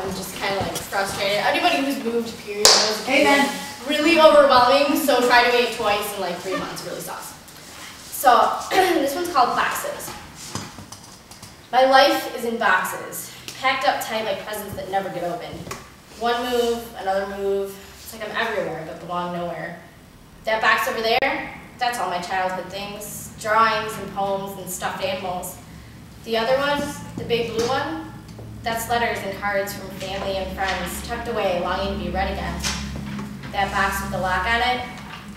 I'm just kind of like frustrated. Anybody who's moved, period, knows it's really overwhelming, so try doing it twice in like 3 months really sucks. So, this one's called Boxes. My life is in boxes, packed up tight like presents that never get opened. One move, another move, it's like I'm everywhere but belong nowhere. That box over there, that's all my childhood things, drawings and poems and stuffed animals. The other one, the big blue one, that's letters and cards from family and friends, tucked away, longing to be read again. That box with the lock on it,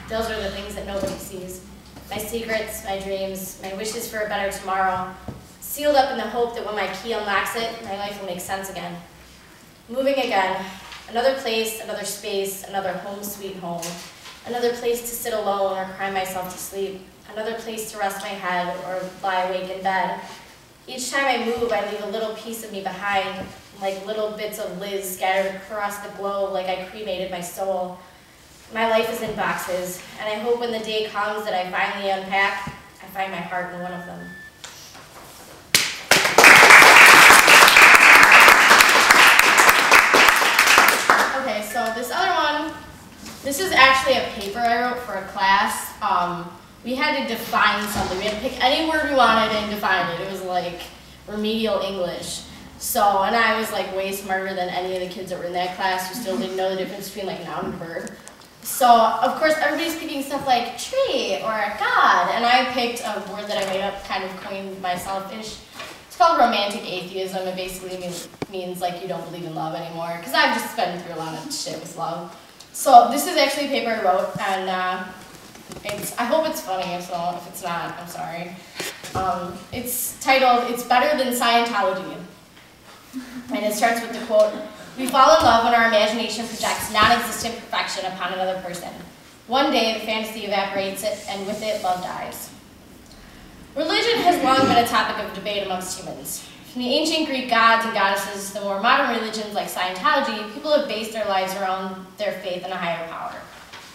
those are the things that nobody sees. My secrets, my dreams, my wishes for a better tomorrow, sealed up in the hope that when my key unlocks it, my life will make sense again. Moving again, another place, another space, another home sweet home, another place to sit alone or cry myself to sleep, another place to rest my head or lie awake in bed. Each time I move, I leave a little piece of me behind, like little bits of Liz scattered across the globe like I cremated my soul. My life is in boxes, and I hope when the day comes that I finally unpack, I find my heart in one of them. Okay, so this other one, this is actually a paper I wrote for a class. We had to define something. We had to pick any word we wanted and define it. It was like remedial English. So, and I was like way smarter than any of the kids that were in that class who still didn't know the difference between like noun and verb. So, of course, everybody's picking stuff like tree or God, and I picked a word that I made up, kind of coined myself-ish. It's called romantic atheism. It basically means like you don't believe in love anymore, because I've just been through a lot of shit with love. So, this is actually a paper I wrote, and I hope it's funny, so if it's not, I'm sorry. It's titled, "It's Better Than Scientology." And it starts with the quote, "We fall in love when our imagination projects non-existent perfection upon another person. One day, the fantasy evaporates it, and with it, love dies." Religion has long been a topic of debate amongst humans. From the ancient Greek gods and goddesses to the more modern religions like Scientology, people have based their lives around their faith in a higher power.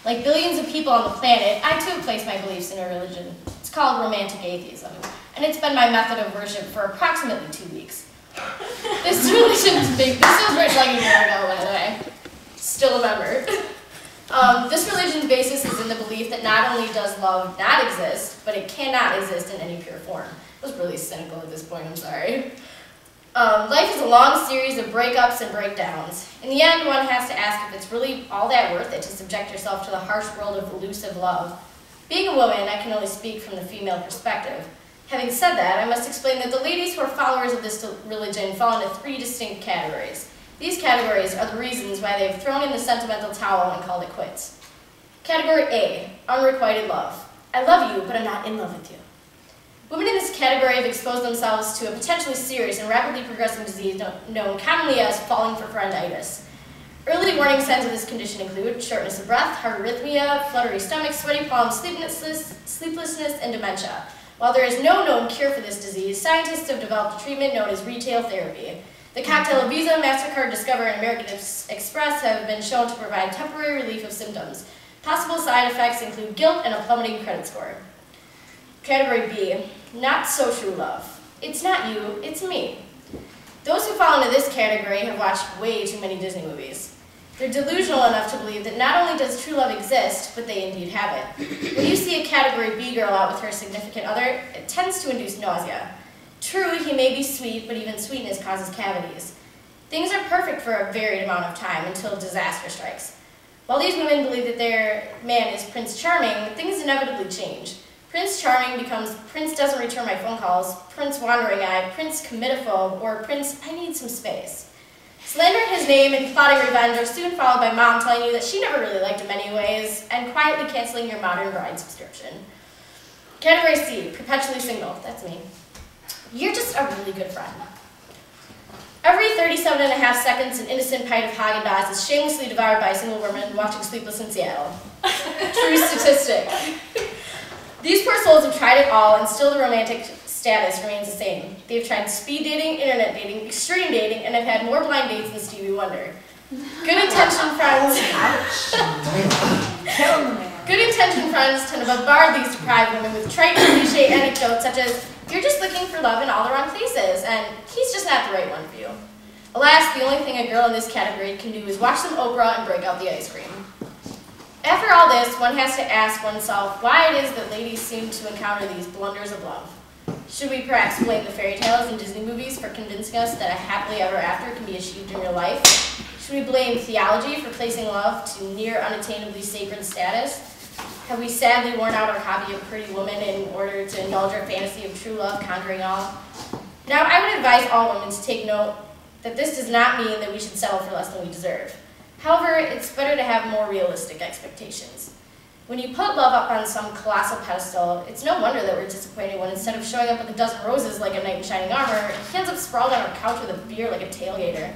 Like billions of people on the planet, I too have placed my beliefs in a religion. It's called romantic atheism, and it's been my method of worship for approximately 2 weeks. This religion's big. This was written like a year ago, by the way. Still a member. This religion's basis is in the belief that not only does love not exist, but it cannot exist in any pure form. I was really cynical at this point, I'm sorry. Life is a long series of breakups and breakdowns. In the end, one has to ask if it's really all that worth it to subject yourself to the harsh world of elusive love. Being a woman, I can only speak from the female perspective. Having said that, I must explain that the ladies who are followers of this religion fall into 3 distinct categories. These categories are the reasons why they have thrown in the sentimental towel and called it quits. Category A, unrequited love. I love you, but I'm not in love with you. Women in this category have exposed themselves to a potentially serious and rapidly progressing disease known commonly as falling for frienditis. Early warning signs of this condition include shortness of breath, heart arrhythmia, fluttery stomach, sweaty palms, sleeplessness, and dementia. While there is no known cure for this disease, scientists have developed a treatment known as retail therapy. The cocktail of Visa, MasterCard, Discover, and American Express have been shown to provide temporary relief of symptoms. Possible side effects include guilt and a plummeting credit score. Category B, not so true love. It's not you, it's me. Those who fall into this category have watched way too many Disney movies. They're delusional enough to believe that not only does true love exist, but they indeed have it. When you see a Category B girl out with her significant other, it tends to induce nausea. True, he may be sweet, but even sweetness causes cavities. Things are perfect for a varied amount of time until disaster strikes. While these women believe that their man is Prince Charming, things inevitably change. Prince Charming becomes Prince doesn't return my phone calls, Prince Wandering Eye, Prince Comitophobe, or Prince I need some space. Slandering his name and plotting revenge are soon followed by mom telling you that she never really liked him anyways, and quietly canceling your Modern Bride subscription. Category C, perpetually single. That's me. You're just a really good friend. Every 37.5 seconds, an innocent pint of Haagen-Dazs is shamelessly devoured by a single woman watching Sleepless in Seattle. True statistic. These poor souls have tried it all, and still the romantic status remains the same. They've tried speed dating, internet dating, extreme dating, and have had more blind dates than Stevie Wonder. Good-intentioned friends tend to bombard these deprived women with trite cliché anecdotes such as, "You're just looking for love in all the wrong places," and "He's just not the right one for you." Alas, the only thing a girl in this category can do is watch some Oprah and break out the ice cream. After all this, one has to ask oneself why it is that ladies seem to encounter these blunders of love. Should we perhaps blame the fairy tales and Disney movies for convincing us that a happily ever after can be achieved in real life? Should we blame theology for placing love to near unattainably sacred status? Have we sadly worn out our hobby of Pretty Woman in order to indulge our fantasy of true love conquering all? Now, I would advise all women to take note that this does not mean that we should settle for less than we deserve. However, it's better to have more realistic expectations. When you put love up on some colossal pedestal, it's no wonder that we're disappointed when instead of showing up with a dozen roses like a knight in shining armor, he ends up sprawled on our couch with a beer like a tailgater.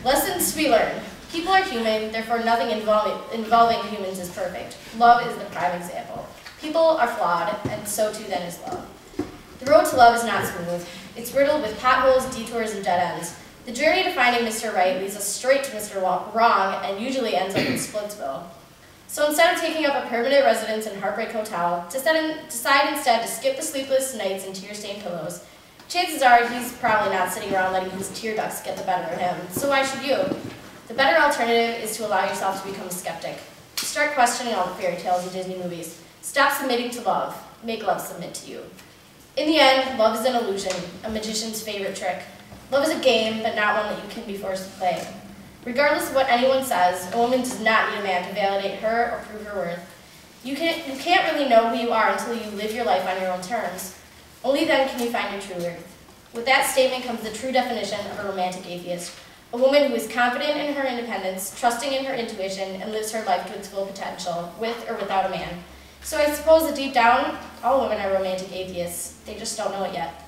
Lessons we learn. People are human, therefore nothing involving humans is perfect. Love is the prime example. People are flawed, and so too then is love. The road to love is not smooth. It's riddled with potholes, detours, and dead ends. The journey to finding Mr. Right leads us straight to Mr. Wrong and usually ends up in Splitsville. So instead of taking up a permanent residence in Heartbreak Hotel, decide instead to skip the sleepless nights and tear-stained pillows. Chances are he's probably not sitting around letting his tear ducts get the better of him, so why should you? The better alternative is to allow yourself to become a skeptic. Start questioning all the fairy tales and Disney movies. Stop submitting to love. Make love submit to you. In the end, love is an illusion, a magician's favorite trick. Love is a game, but not one that you can be forced to play. Regardless of what anyone says, a woman does not need a man to validate her or prove her worth. You can't really know who you are until you live your life on your own terms. Only then can you find your true worth. With that statement comes the true definition of a romantic atheist. A woman who is confident in her independence, trusting in her intuition, and lives her life to its full potential, with or without a man. So I suppose that deep down, all women are romantic atheists. They just don't know it yet.